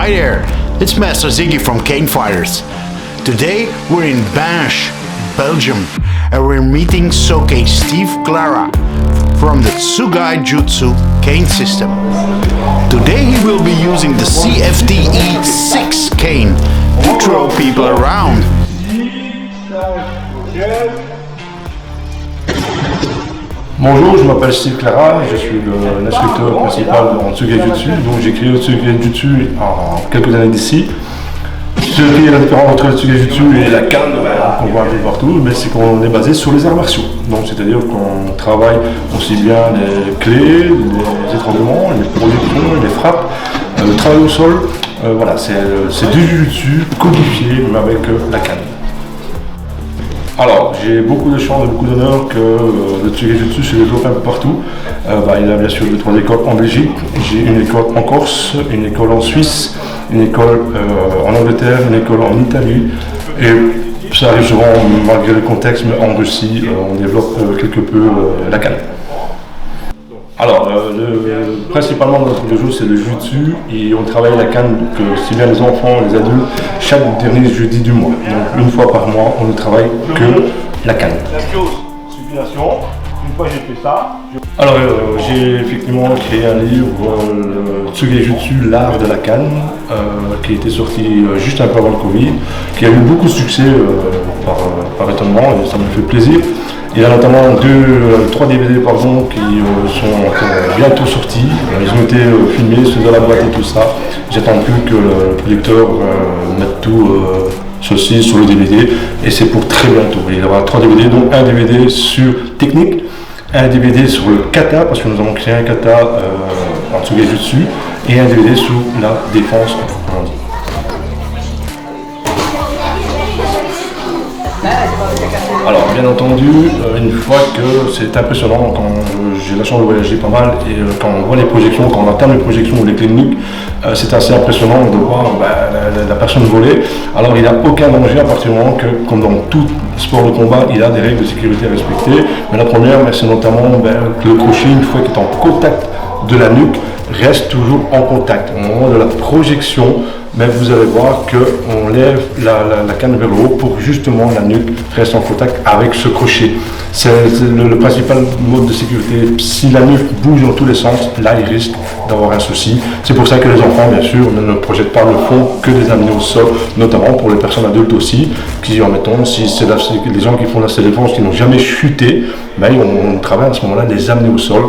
Hi there, it's Master Ziggy from Cane Fighters. Today we're in Binche, Belgium, and we're meeting Soke Steve Clara from the Tsugai Jutsu cane system. Today he will be using the CFTE 6 cane to throw people around. Bonjour, je m'appelle Steve Clara, je suis l'instructeur principal en Tsugai Jutsu. Donc j'ai créé le Tsugai Jutsu en quelques années d'ici. Ce qui est la différence entre le Tsugai Jutsu et la canne qu'on voit un peu partout, c'est qu'on est basé sur les arts martiaux. Donc c'est-à-dire qu'on travaille aussi bien les clés, les étranglements, les projections, les frappes, le travail au sol. Voilà, c'est du Jutsu codifié mais avec la canne. Alors, j'ai beaucoup de chance et beaucoup d'honneur que le Tsugai Jutsu se développe un peu partout. Il y a bien sûr 2-3 écoles en Belgique, j'ai une école en Corse, une école en Suisse, une école en Angleterre, une école en Italie. Et ça arrive souvent, malgré le contexte, mais en Russie, on développe quelque peu la canne. Alors, principalement notre jeu c'est le Jutsu et on travaille la canne, donc si bien les enfants, les adultes, chaque dernier jeudi du mois. Donc une fois par mois, on ne travaille que la canne. Supination, une fois j'ai fait ça. Alors j'ai effectivement créé un livre, le Tsugai Jutsu, l'art de la canne, qui a été sorti juste un peu avant le Covid, qui a eu beaucoup de succès par étonnement et ça me fait plaisir. Il y a notamment 3 DVD qui sont bientôt sortis. Ils ont été filmés, ceux de la boîte et tout ça. J'attends plus que le producteur mette tout ceci sur le DVD et c'est pour très bientôt. Il y aura 3 DVD, donc un DVD sur technique, un DVD sur le kata, parce que nous avons créé un kata en Tsugai Jutsu, et un DVD sur la défense proprement dit. Alors bien entendu, une fois que c'est impressionnant quand j'ai la chance de voyager pas mal et quand on voit les projections, quand on entend les projections ou les cliniques, c'est assez impressionnant de voir la personne voler. Alors il n'y a aucun danger à partir du moment que, comme dans tout sport de combat, il y a des règles de sécurité à respecter. Mais la première, c'est notamment que le crochet, une fois qu'il est en contact de la nuque, reste toujours en contact. Au moment de la projection, vous allez voir qu'on lève la canne vers le haut pour justement la nuque reste en contact avec ce crochet. C'est le principal mode de sécurité. Si la nuque bouge dans tous les sens, là il risque d'avoir un souci. C'est pour ça que les enfants, bien sûr, ne projettent pas, ne font que des amener au sol, notamment pour les personnes adultes aussi, qui, admettons, si c'est les gens qui font la défense qui n'ont jamais chuté, on travaille à ce moment-là les amener au sol.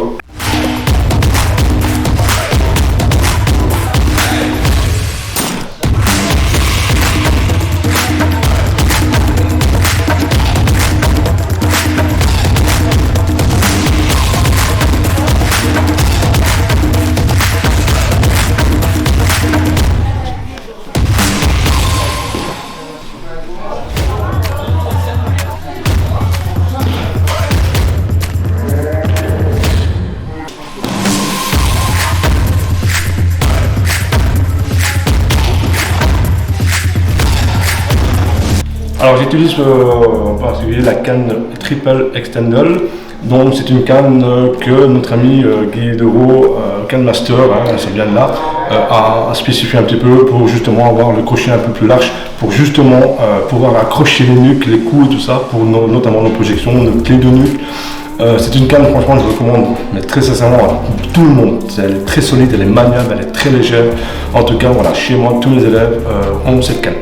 Alors j'utilise en particulier la canne Triple Extendal. Donc c'est une canne que notre ami Guy Dereau, Canne Master, ça vient de là, a spécifié un petit peu pour justement avoir le crochet un peu plus large, pour justement pouvoir accrocher les nuques, les coups et tout ça, pour notamment nos projections, nos clés de nuque. C'est une canne, franchement, je recommande, mais très sincèrement à tout le monde. Elle est très solide, elle est maniable, elle est très légère. En tout cas, voilà, chez moi, tous les élèves ont cette canne.